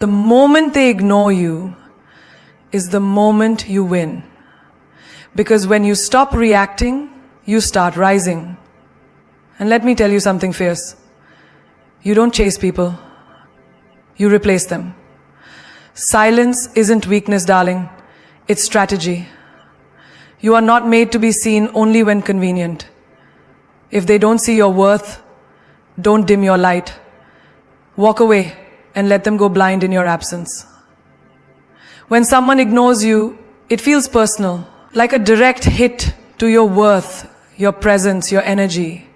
The moment they ignore you is the moment you win. Because when you stop reacting, you start rising. And let me tell you something fierce. You don't chase people. You replace them. Silence isn't weakness, darling. It's strategy. You are not made to be seen only when convenient. If they don't see your worth, don't dim your light. Walk away and let them go blind in your absence. When someone ignores you, it feels personal, like a direct hit to your worth, your presence, your energy.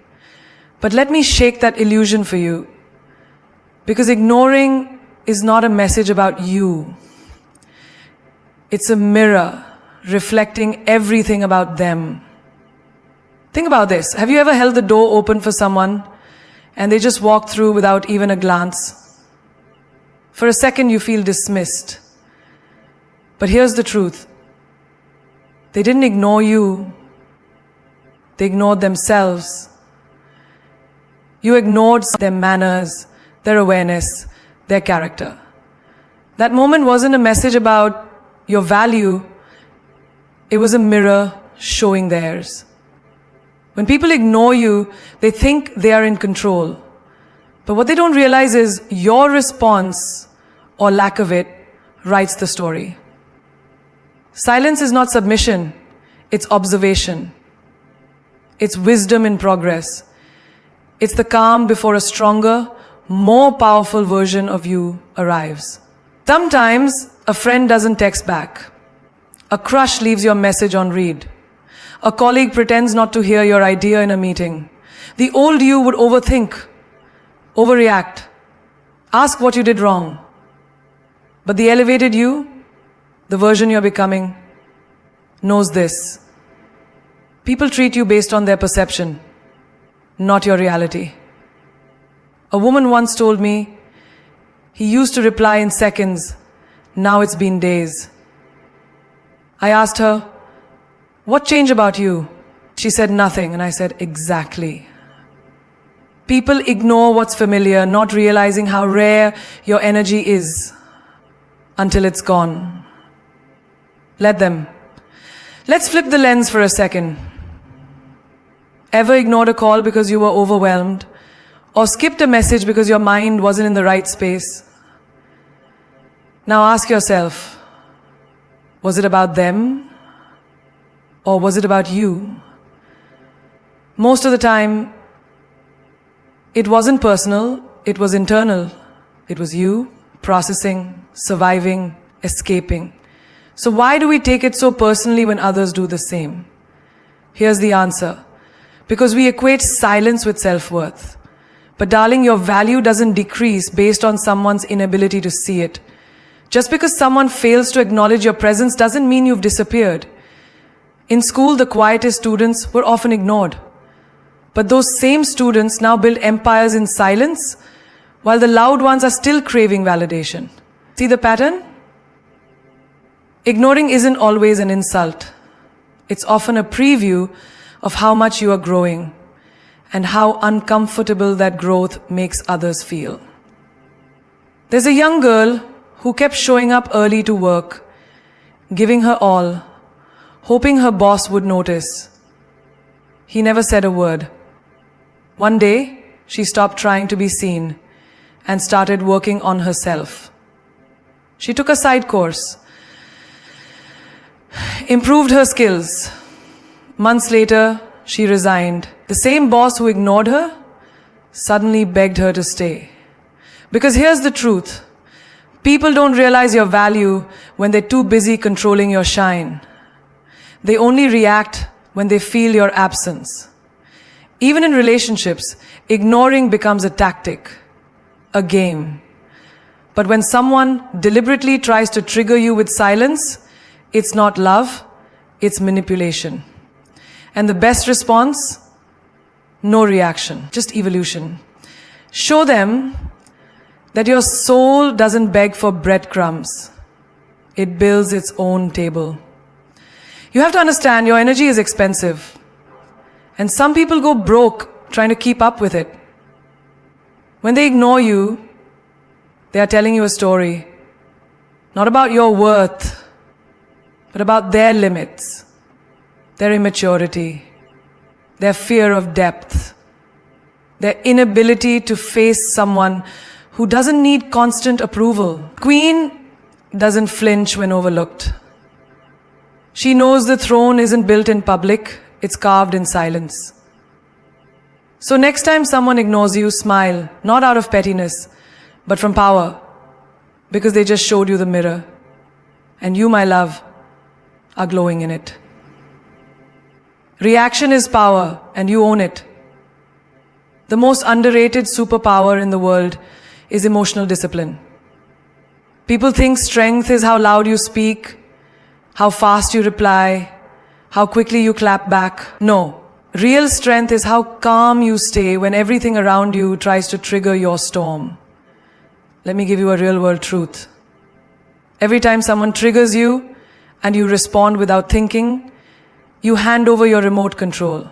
But let me shake that illusion for you, because ignoring is not a message about you. It's a mirror reflecting everything about them. Think about this. Have you ever held the door open for someone and they just walk through without even a glance? For a second you feel dismissed. But here's the truth. They didn't ignore you. They ignored themselves. You ignored their manners, their awareness, their character. That moment wasn't a message about your value. It was a mirror showing theirs. When people ignore you, they think they are in control. But what they don't realize is your response, or lack of it, writes the story. Silence is not submission, it's observation. It's wisdom in progress. It's the calm before a stronger, more powerful version of you arrives. Sometimes a friend doesn't text back. A crush leaves your message on read. A colleague pretends not to hear your idea in a meeting. The old you would overthink, overreact, ask what you did wrong. But the elevated you, the version you're becoming, knows this. People treat you based on their perception, not your reality. A woman once told me, he used to reply in seconds, now it's been days. I asked her, what changed about you? She said nothing, and I said, exactly. People ignore what's familiar, not realizing how rare your energy is until it's gone. Let them. Let's flip the lens for a second. Ever ignored a call because you were overwhelmed? Or skipped a message because your mind wasn't in the right space? Now ask yourself, was it about them? Or was it about you? Most of the time, it wasn't personal, it was internal. It was you processing, surviving, escaping. So why do we take it so personally when others do the same? Here's the answer. Because we equate silence with self-worth. But darling, your value doesn't decrease based on someone's inability to see it. Just because someone fails to acknowledge your presence doesn't mean you've disappeared. In school, the quietest students were often ignored. But those same students now build empires in silence, while the loud ones are still craving validation. See the pattern? Ignoring isn't always an insult. It's often a preview of how much you are growing and how uncomfortable that growth makes others feel. There's a young girl who kept showing up early to work, giving her all, hoping her boss would notice. He never said a word. One day, she stopped trying to be seen and started working on herself. She took a side course, improved her skills. Months later, she resigned. The same boss who ignored her suddenly begged her to stay. Because here's the truth. People don't realize your value when they're too busy controlling your shine. They only react when they feel your absence. Even in relationships, ignoring becomes a tactic, a game. But when someone deliberately tries to trigger you with silence, it's not love, it's manipulation. And the best response? No reaction, just evolution. Show them that your soul doesn't beg for breadcrumbs. It builds its own table. You have to understand your energy is expensive. And some people go broke trying to keep up with it. When they ignore you, they are telling you a story Not about your worth, but about their limits, their immaturity, their fear of depth, their inability to face someone who doesn't need constant approval. Queen doesn't flinch when overlooked. She knows the throne isn't built in public, it's carved in silence. So next time someone ignores you, smile, not out of pettiness, but from power, because they just showed you the mirror. And you, my love, are glowing in it. Reaction is power, and you own it. The most underrated superpower in the world is emotional discipline. People think strength is how loud you speak, how fast you reply, how quickly you clap back. No. Real strength is how calm you stay when everything around you tries to trigger your storm. Let me give you a real-world truth. Every time someone triggers you and you respond without thinking, you hand over your remote control.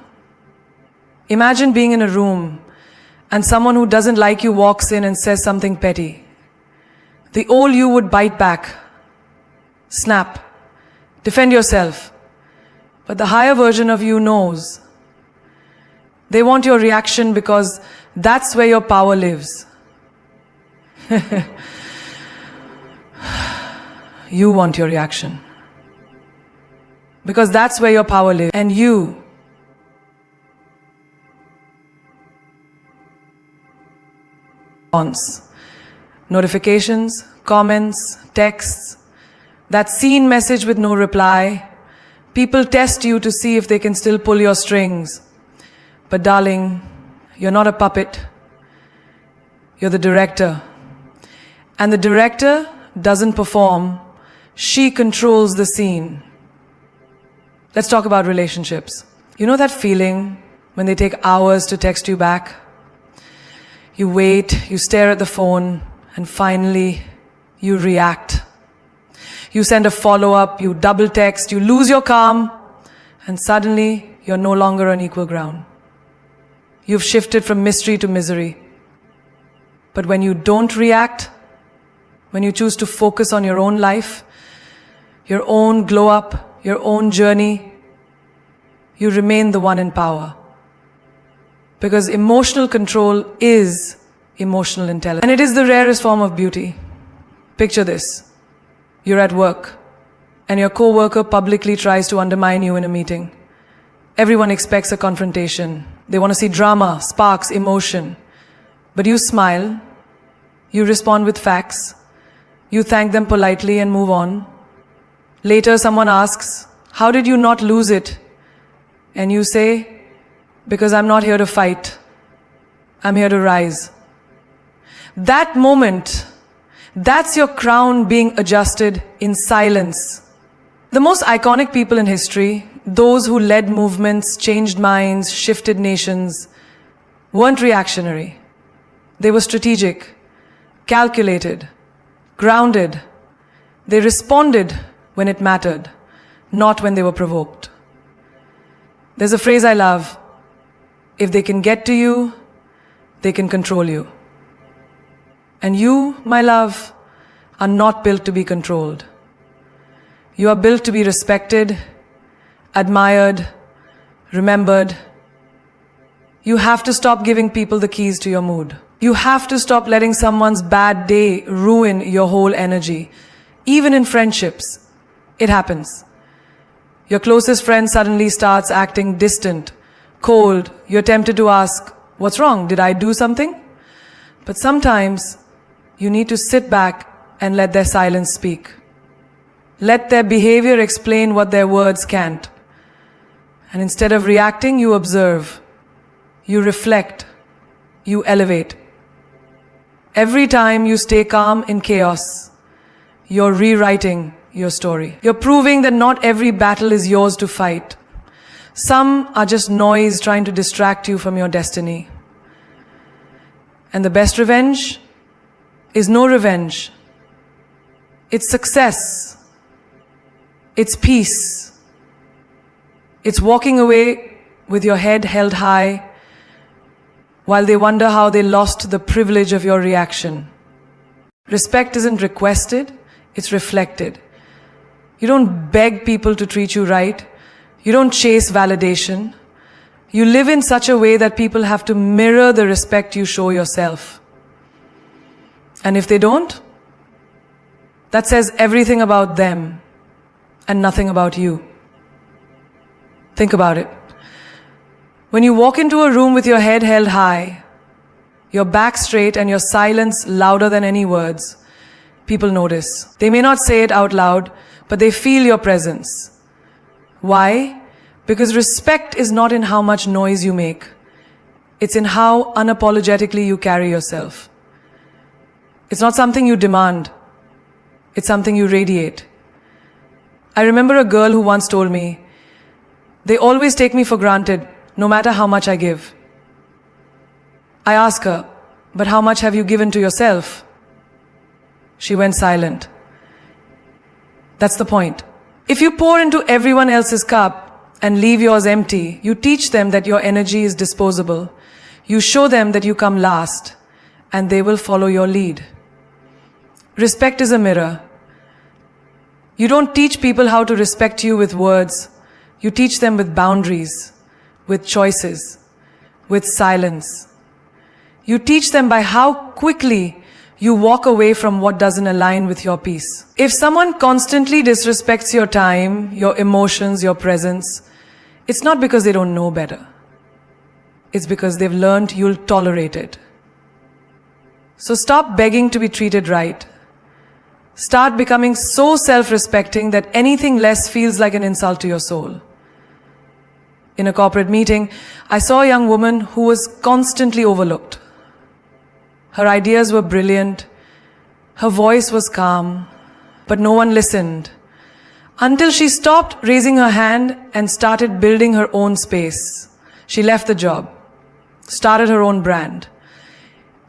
Imagine being in a room and someone who doesn't like you walks in and says something petty. The old you would bite back, snap, defend yourself. But the higher version of you knows. They want your reaction because that's where your power lives. You want your reaction. Because that's where your power lives. And you response. Notifications, comments, texts, that seen message with no reply. People test you to see if they can still pull your strings. But darling, you're not a puppet. You're the director. And the director doesn't perform. She controls the scene. Let's talk about relationships. You know that feeling when they take hours to text you back? You wait, you stare at the phone, and finally, you react. You send a follow-up, you double text, you lose your calm, and suddenly, you're no longer on equal ground. You've shifted from mystery to misery. But when you don't react, when you choose to focus on your own life, your own glow-up, your own journey, you remain the one in power. Because emotional control is emotional intelligence. And it is the rarest form of beauty. Picture this. You're at work, and your co-worker publicly tries to undermine you in a meeting. Everyone expects a confrontation. They want to see drama, sparks, emotion. But you smile, you respond with facts, you thank them politely and move on. Later someone asks, "How did you not lose it?" And you say, "Because I'm not here to fight. I'm here to rise." That moment, that's your crown being adjusted in silence. The most iconic people in history, those who led movements, changed minds, shifted nations, weren't reactionary. They were strategic, calculated, grounded. They responded when it mattered, not when they were provoked. There's a phrase I love. If they can get to you, they can control you. And you, my love, are not built to be controlled. You are built to be respected, admired, remembered. You have to stop giving people the keys to your mood. You have to stop letting someone's bad day ruin your whole energy. Even in friendships, it happens. Your closest friend suddenly starts acting distant, cold. You're tempted to ask, "What's wrong? Did I do something?" But sometimes you need to sit back and let their silence speak. Let their behavior explain what their words can't. And instead of reacting, you observe, you reflect, you elevate. Every time you stay calm in chaos, you're rewriting your story. You're proving that not every battle is yours to fight. Some are just noise trying to distract you from your destiny. And the best revenge is no revenge. It's success. It's peace. It's walking away with your head held high while they wonder how they lost the privilege of your reaction. Respect isn't requested, It's reflected. You don't beg people to treat you right. You don't chase validation. You live in such a way that people have to mirror the respect you show yourself. And if they don't, that says everything about them and nothing about you. Think about it. When you walk into a room with your head held high, your back straight and your silence louder than any words, people notice. They may not say it out loud, but they feel your presence. Why? Because respect is not in how much noise you make. It's in how unapologetically you carry yourself. It's not something you demand. It's something you radiate. I remember a girl who once told me, "They always take me for granted, no matter how much I give." I asked her, "But how much have you given to yourself?" She went silent. That's the point. If you pour into everyone else's cup and leave yours empty, you teach them that your energy is disposable. You show them that you come last, and they will follow your lead. Respect is a mirror. You don't teach people how to respect you with words. You teach them with boundaries, with choices, with silence. You teach them by how quickly you walk away from what doesn't align with your peace. If someone constantly disrespects your time, your emotions, your presence, it's not because they don't know better. It's because they've learned you'll tolerate it. So stop begging to be treated right. Start becoming so self-respecting that anything less feels like an insult to your soul. In a corporate meeting, I saw a young woman who was constantly overlooked. Her ideas were brilliant, her voice was calm, but no one listened. Until she stopped raising her hand and started building her own space. She left the job, started her own brand.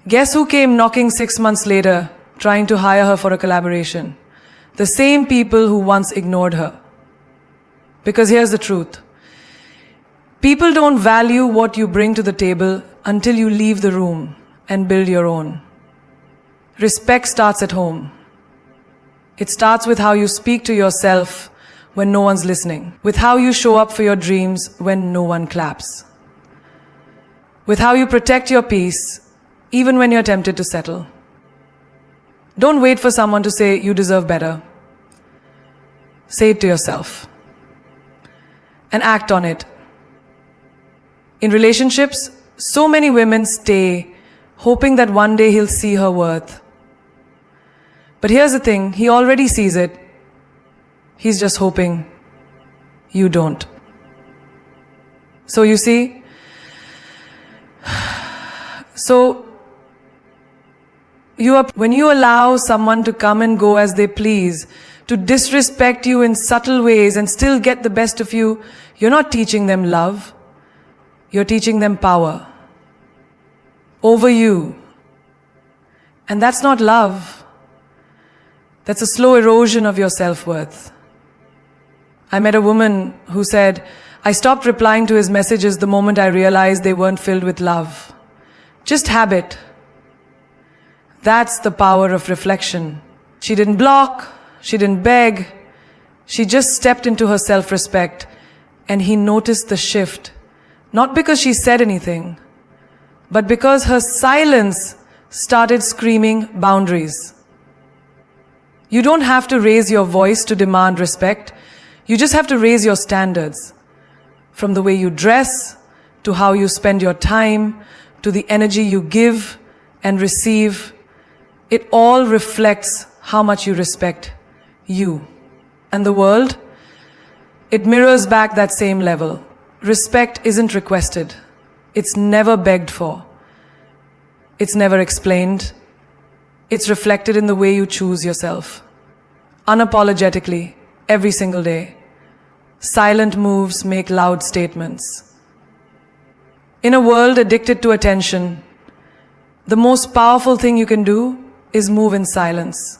Guess who came knocking 6 months later, trying to hire her for a collaboration? The same people who once ignored her. Because here's the truth. People don't value what you bring to the table until you leave the room and build your own. Respect starts at home. It starts with how you speak to yourself when no one's listening, with how you show up for your dreams when no one claps, with how you protect your peace even when you're tempted to settle. Don't wait for someone to say you deserve better. Say it to yourself and act on it. In relationships, so many women stay hoping that one day he'll see her worth. But here's the thing, he already sees it. He's just hoping you don't. So you see, when you allow someone to come and go as they please, to disrespect you in subtle ways and still get the best of you, you're not teaching them love. You're teaching them power over you. And that's not love. That's a slow erosion of your self-worth. I met a woman who said, "I stopped replying to his messages the moment I realized they weren't filled with love. Just habit." That's the power of reflection. She didn't block, she didn't beg, she just stepped into her self-respect, and he noticed the shift. Not because she said anything, but because her silence started screaming boundaries. You don't have to raise your voice to demand respect. You just have to raise your standards. From the way you dress, to how you spend your time, to the energy you give and receive, it all reflects how much you respect you. And the world, it mirrors back that same level. Respect isn't requested. It's never begged for. It's never explained. It's reflected in the way you choose yourself. Unapologetically, every single day. Silent moves make loud statements. In a world addicted to attention, the most powerful thing you can do is move in silence.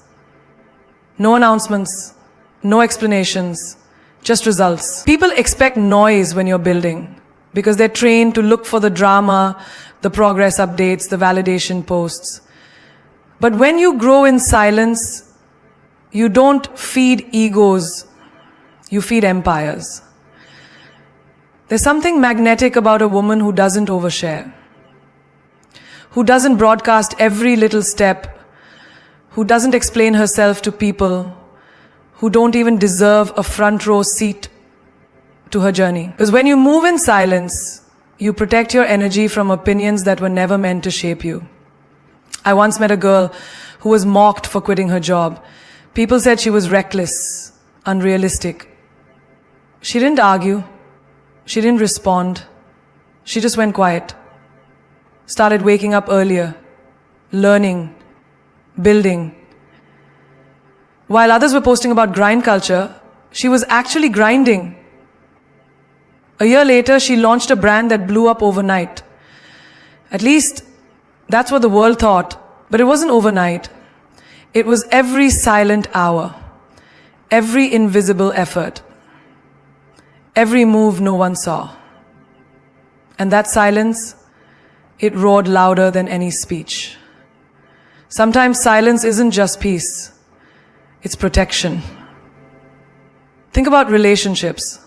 No announcements, no explanations, just results. People expect noise when you're building because they're trained to look for the drama, the progress updates, the validation posts. But when you grow in silence, You don't feed egos, you feed empires. There's something magnetic about a woman who doesn't overshare, who doesn't broadcast every little step, who doesn't explain herself to people, who don't even deserve a front row seat to her journey. Because when you move in silence, you protect your energy from opinions that were never meant to shape you. I once met a girl who was mocked for quitting her job. People said she was reckless, unrealistic. She didn't argue. She didn't respond. She just went quiet. Started waking up earlier, learning, building. While others were posting about grind culture, she was actually grinding. A year later, she launched a brand that blew up overnight. At least, that's what the world thought. But it wasn't overnight. It was every silent hour, every invisible effort, every move no one saw. And that silence, it roared louder than any speech. Sometimes silence isn't just peace, it's protection. Think about relationships.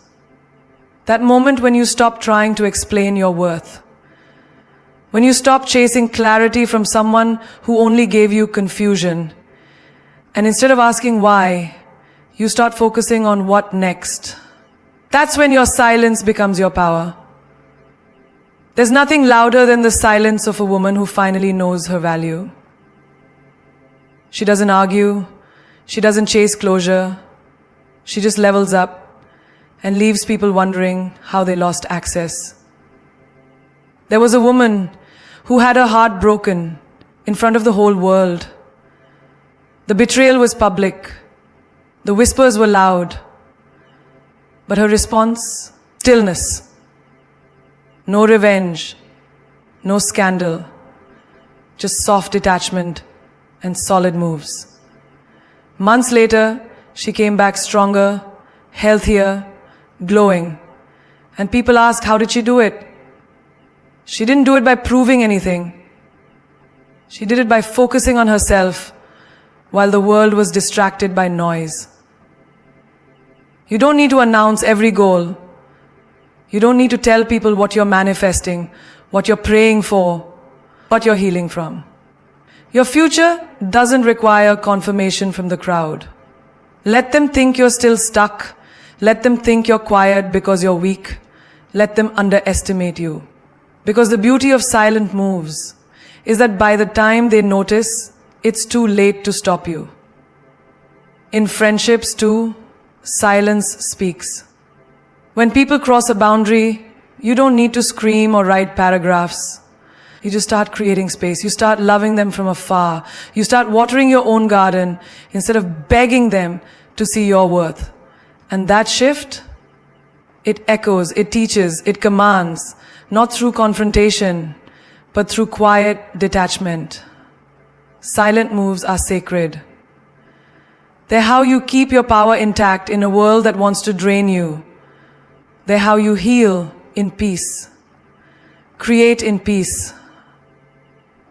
That moment when you stop trying to explain your worth. When you stop chasing clarity from someone who only gave you confusion. And instead of asking why, you start focusing on what next. That's when your silence becomes your power. There's nothing louder than the silence of a woman who finally knows her value. She doesn't argue. She doesn't chase closure. She just levels up and leaves people wondering how they lost access. There was a woman who had her heart broken in front of the whole world. The betrayal was public. The whispers were loud. But her response? Stillness. No revenge. No scandal. Just soft detachment and solid moves. Months later, she came back stronger, healthier, glowing. And people asked, how did she do it? She didn't do it by proving anything. She did it by focusing on herself while the world was distracted by noise. You don't need to announce every goal. You don't need to tell people what you're manifesting, what you're praying for, what you're healing from. Your future doesn't require confirmation from the crowd. Let them think you're still stuck. Let them think you're quiet because you're weak. Let them underestimate you. Because the beauty of silent moves is that by the time they notice, it's too late to stop you. In friendships too, silence speaks. When people cross a boundary, you don't need to scream or write paragraphs. You just start creating space. You start loving them from afar. You start watering your own garden instead of begging them to see your worth. And that shift, it echoes, it teaches, it commands, not through confrontation, but through quiet detachment. Silent moves are sacred. They're how you keep your power intact in a world that wants to drain you. They're how you heal in peace, create in peace,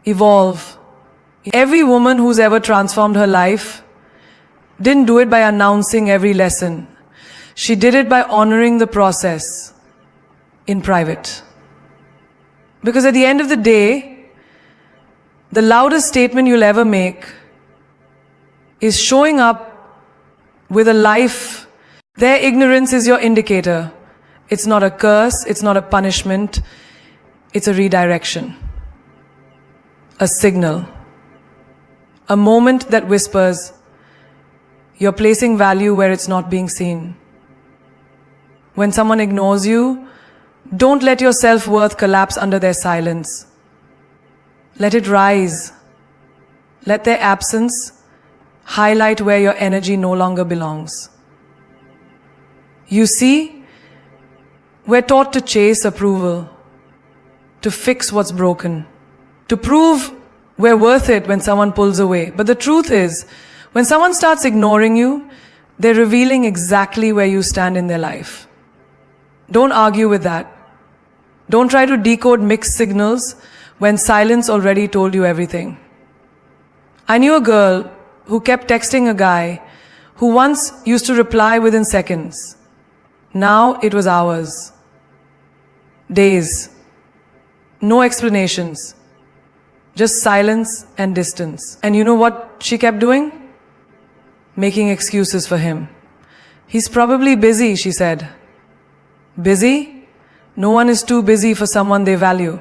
evolve. Every woman who's ever transformed her life didn't do it by announcing every lesson. She did it by honoring the process in private. Because at the end of the day, the loudest statement you'll ever make is showing up with a life. Their ignorance is your indicator. It's not a curse, it's not a punishment, it's a redirection, a signal, a moment that whispers, you're placing value where it's not being seen. When someone ignores you, don't let your self-worth collapse under their silence. Let it rise. Let their absence highlight where your energy no longer belongs. You see, we're taught to chase approval, to fix what's broken, to prove we're worth it when someone pulls away. But the truth is, when someone starts ignoring you, they're revealing exactly where you stand in their life. Don't argue with that. Don't try to decode mixed signals when silence already told you everything. I knew a girl who kept texting a guy who once used to reply within seconds. Now it was hours, days, no explanations, just silence and distance. And you know what she kept doing? Making excuses for him. He's probably busy, she said. Busy? No one is too busy for someone they value.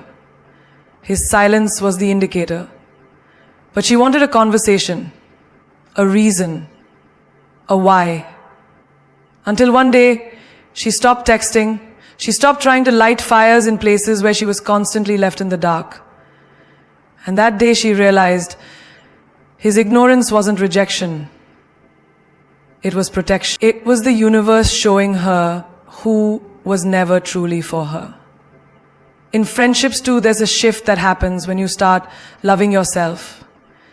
His silence was the indicator. But she wanted a conversation, a reason, a why. Until one day, she stopped texting. She stopped trying to light fires in places where she was constantly left in the dark. And that day she realized his ignorance wasn't rejection. It was protection. It was the universe showing her who was never truly for her. In friendships too, there's a shift that happens when you start loving yourself.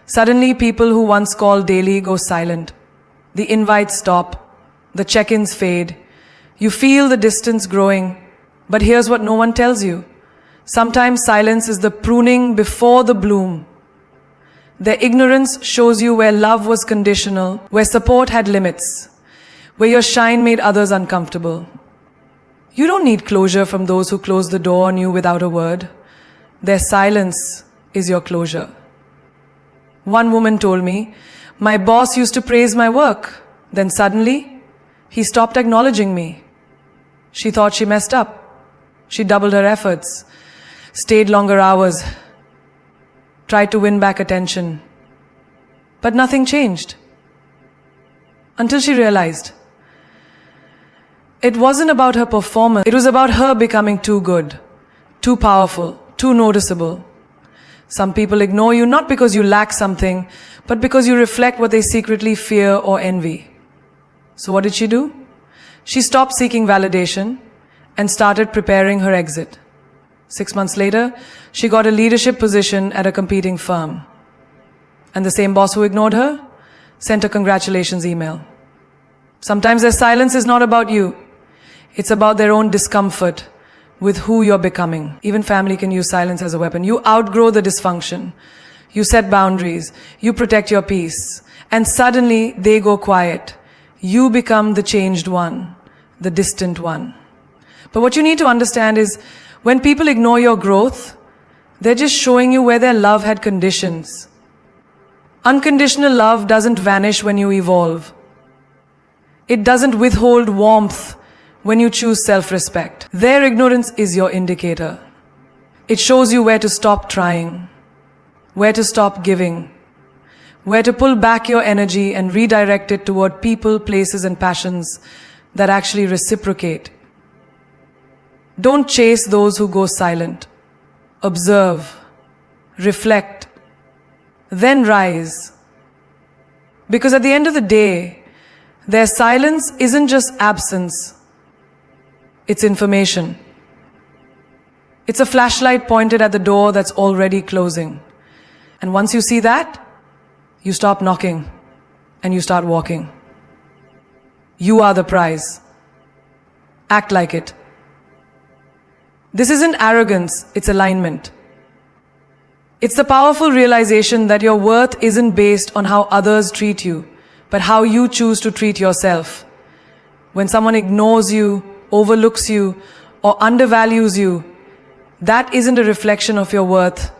Suddenly, people who once called daily go silent. The invites stop. The check-ins fade. You feel the distance growing. But here's what no one tells you. Sometimes silence is the pruning before the bloom. Their ignorance shows you where love was conditional, where support had limits, where your shine made others uncomfortable. You don't need closure from those who close the door on you without a word. Their silence is your closure. One woman told me, my boss used to praise my work. Then suddenly, he stopped acknowledging me. She thought she messed up. She doubled her efforts, stayed longer hours, tried to win back attention. But nothing changed. Until she realized it wasn't about her performance. It was about her becoming too good, too powerful, too noticeable. Some people ignore you not because you lack something, but because you reflect what they secretly fear or envy. So what did she do? She stopped seeking validation and started preparing her exit. 6 months later, she got a leadership position at a competing firm. And the same boss who ignored her sent a congratulations email. Sometimes their silence is not about you. It's about their own discomfort with who you're becoming. Even family can use silence as a weapon. You outgrow the dysfunction. You set boundaries. You protect your peace. And suddenly they go quiet. You become the changed one, the distant one. But what you need to understand is when people ignore your growth, they're just showing you where their love had conditions. Unconditional love doesn't vanish when you evolve. It doesn't withhold warmth when you choose self-respect. Their ignorance is your indicator. It shows you where to stop trying, where to stop giving, where to pull back your energy and redirect it toward people, places, and passions that actually reciprocate. Don't chase those who go silent. Observe, reflect, then rise. Because at the end of the day, their silence isn't just absence. It's information. It's a flashlight pointed at the door that's already closing. And once you see that, you stop knocking and you start walking. You are the prize. Act like it. This isn't arrogance, it's alignment. It's the powerful realization that your worth isn't based on how others treat you, but how you choose to treat yourself. When someone ignores you, overlooks you, or undervalues you, that isn't a reflection of your worth.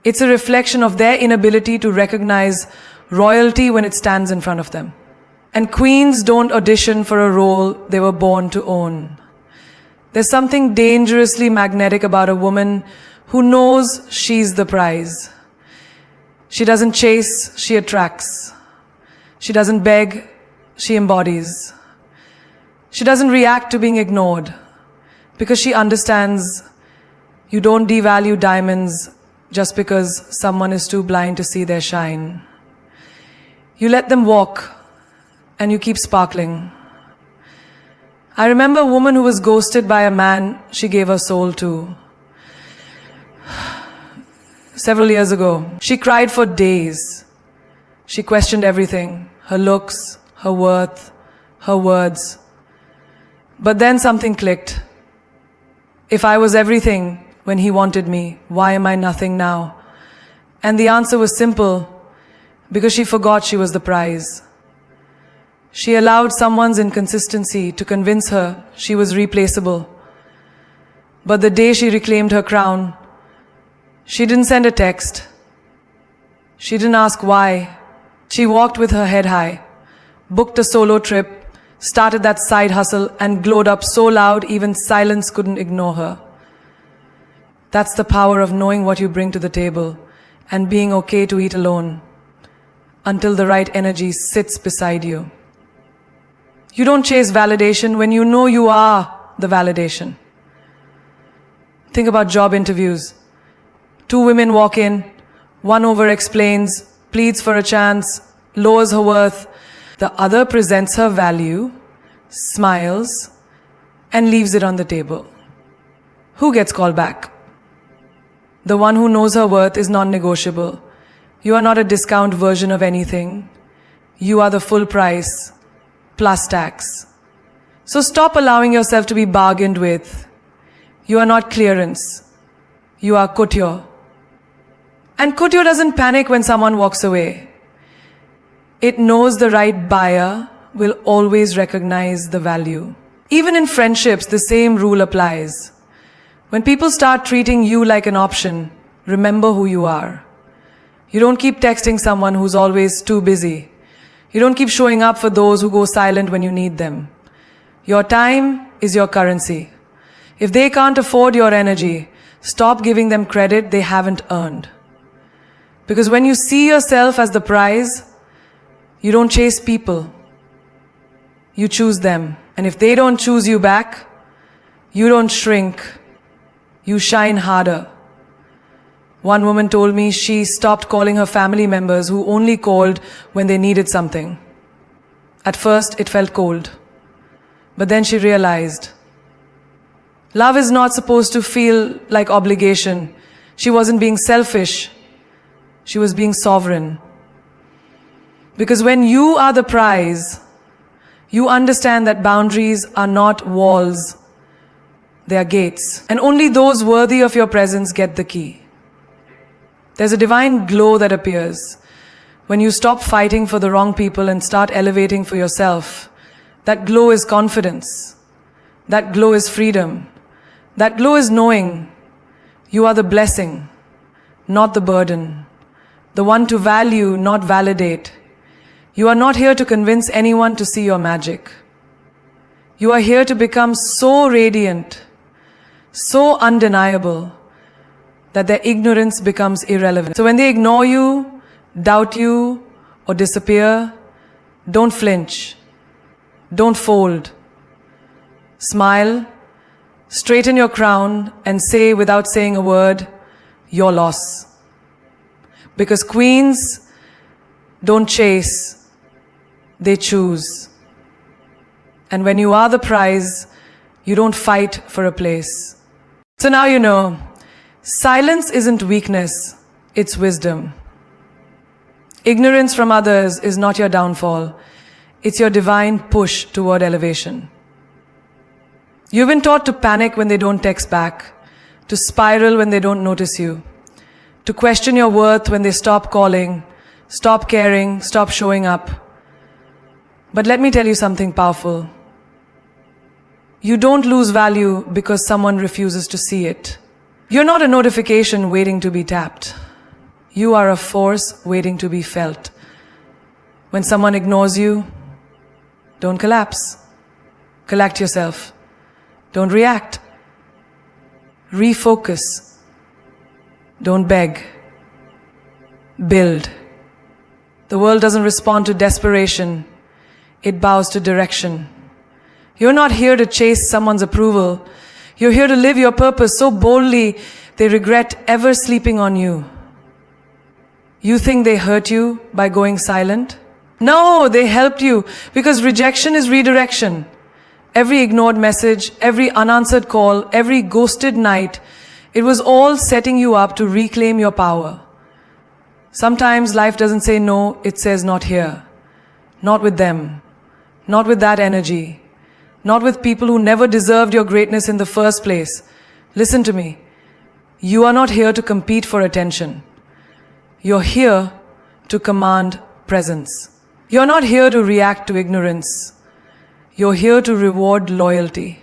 It's a reflection of their inability to recognize royalty when it stands in front of them. And queens don't audition for a role they were born to own. There's something dangerously magnetic about a woman who knows she's the prize. She doesn't chase, she attracts. She doesn't beg, she embodies. She doesn't react to being ignored because she understands you don't devalue diamonds just because someone is too blind to see their shine. You let them walk and you keep sparkling. I remember a woman who was ghosted by a man she gave her soul to. Several years ago, she cried for days. She questioned everything, her looks, her worth, her words. But then something clicked. If I was everything when he wanted me, why am I nothing now? And the answer was simple, because she forgot she was the prize. She allowed someone's inconsistency to convince her she was replaceable. But the day she reclaimed her crown, she didn't send a text. She didn't ask why. She walked with her head high, booked a solo trip, started that side hustle, and glowed up so loud even silence couldn't ignore her. That's the power of knowing what you bring to the table and being okay to eat alone until the right energy sits beside you. You don't chase validation when you know you are the validation. Think about job interviews. 2 women walk in, one over-explains, pleads for a chance, lowers her worth. The other presents her value, smiles, and leaves it on the table. Who gets called back? The one who knows her worth is non-negotiable. You are not a discount version of anything. You are the full price, plus tax. So stop allowing yourself to be bargained with. You are not clearance. You are couture. And couture doesn't panic when someone walks away. It knows the right buyer will always recognize the value. Even in friendships, the same rule applies. When people start treating you like an option, remember who you are. You don't keep texting someone who's always too busy. You don't keep showing up for those who go silent when you need them. Your time is your currency. If they can't afford your energy, stop giving them credit they haven't earned. Because when you see yourself as the prize, you don't chase people. You choose them. And if they don't choose you back, you don't shrink. You shine harder. One woman told me she stopped calling her family members who only called when they needed something. At first, it felt cold. But then she realized, love is not supposed to feel like obligation. She wasn't being selfish. She was being sovereign. Because when you are the prize, you understand that boundaries are not walls. They are gates. And only those worthy of your presence get the key. There's a divine glow that appears when you stop fighting for the wrong people and start elevating for yourself. That glow is confidence. That glow is freedom. That glow is knowing you are the blessing, not the burden. The one to value, not validate. You are not here to convince anyone to see your magic. You are here to become so radiant, so undeniable, that their ignorance becomes irrelevant. So when they ignore you, doubt you, or disappear, don't flinch. Don't fold. Smile, straighten your crown, and say without saying a word, your loss. Because queens don't chase, they choose. And when you are the prize, you don't fight for a place. So now you know, silence isn't weakness, it's wisdom. Ignorance from others is not your downfall. It's your divine push toward elevation. You've been taught to panic when they don't text back, to spiral when they don't notice you, to question your worth when they stop calling, stop caring, stop showing up. But let me tell you something powerful. You don't lose value because someone refuses to see it. You're not a notification waiting to be tapped. You are a force waiting to be felt. When someone ignores you, don't collapse. Collect yourself. Don't react. Refocus. Don't beg. Build. The world doesn't respond to desperation. It bows to direction. You're not here to chase someone's approval. You're here to live your purpose so boldly they regret ever sleeping on you. You think they hurt you by going silent? No, they helped you because rejection is redirection. Every ignored message, every unanswered call, every ghosted night, it was all setting you up to reclaim your power. Sometimes life doesn't say no, it says not here. Not with them. Not with that energy. Not with people who never deserved your greatness in the first place. Listen to me. You are not here to compete for attention. You're here to command presence. You're not here to react to ignorance. You're here to reward loyalty.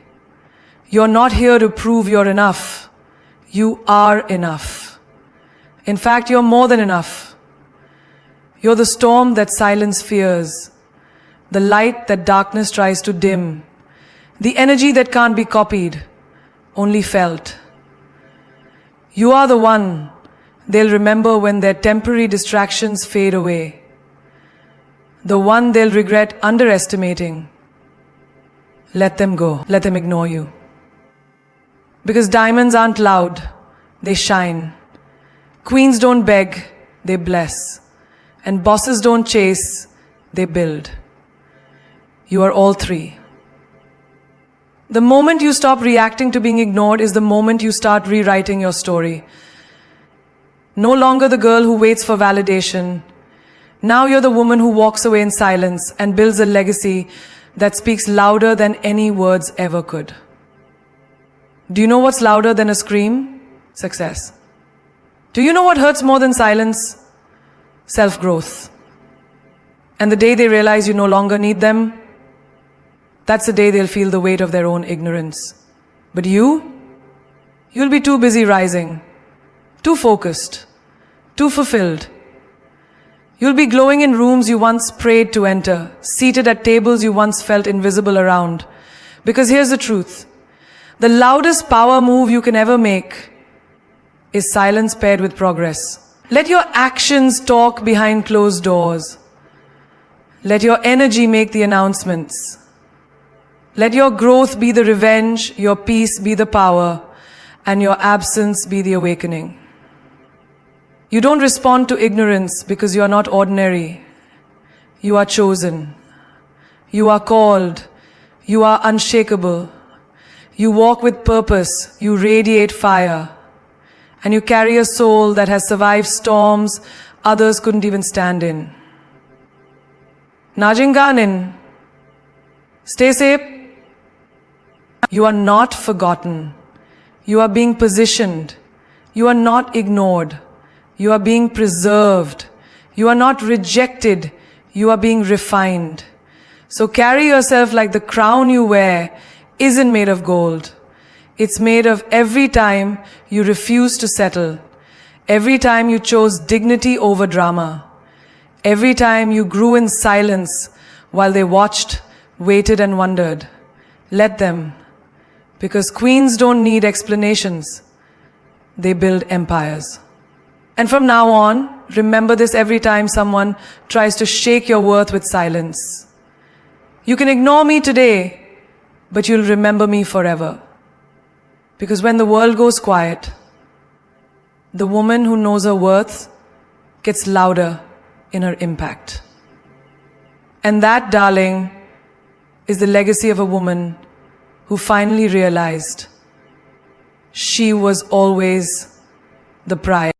You're not here to prove you're enough. You are enough. In fact, you're more than enough. You're the storm that silence fears, the light that darkness tries to dim, the energy that can't be copied, only felt. You are the one they'll remember when their temporary distractions fade away, the one they'll regret underestimating. Let them go. Let them ignore you. Because diamonds aren't loud, they shine. Queens don't beg, they bless. And bosses don't chase, they build. You are all three. The moment you stop reacting to being ignored is the moment you start rewriting your story. No longer the girl who waits for validation. Now you're the woman who walks away in silence and builds a legacy that speaks louder than any words ever could. Do you know what's louder than a scream? Success. Do you know what hurts more than silence? Self-growth. And the day they realize you no longer need them, that's the day they'll feel the weight of their own ignorance. But you'll be too busy rising, too focused, too fulfilled. You'll be glowing in rooms you once prayed to enter, seated at tables you once felt invisible around. Because here's the truth. The loudest power move you can ever make is silence paired with progress. Let your actions talk behind closed doors. Let your energy make the announcements. Let your growth be the revenge, your peace be the power, and your absence be the awakening. You don't respond to ignorance because you are not ordinary. You are chosen. You are called. You are unshakable. You walk with purpose. You radiate fire. And you carry a soul that has survived storms others couldn't even stand in. Najinganin. Stay safe. You are not forgotten. You are being positioned. You are not ignored. You are being preserved. You are not rejected. You are being refined. So carry yourself like the crown you wear isn't made of gold. It's made of every time you refuse to settle. Every time you chose dignity over drama. Every time you grew in silence while they watched, waited and wondered. Let them. Because queens don't need explanations. They build empires. And from now on, remember this every time someone tries to shake your worth with silence. You can ignore me today, but you'll remember me forever. Because when the world goes quiet, the woman who knows her worth gets louder in her impact. And that, darling, is the legacy of a woman who finally realized she was always the prize.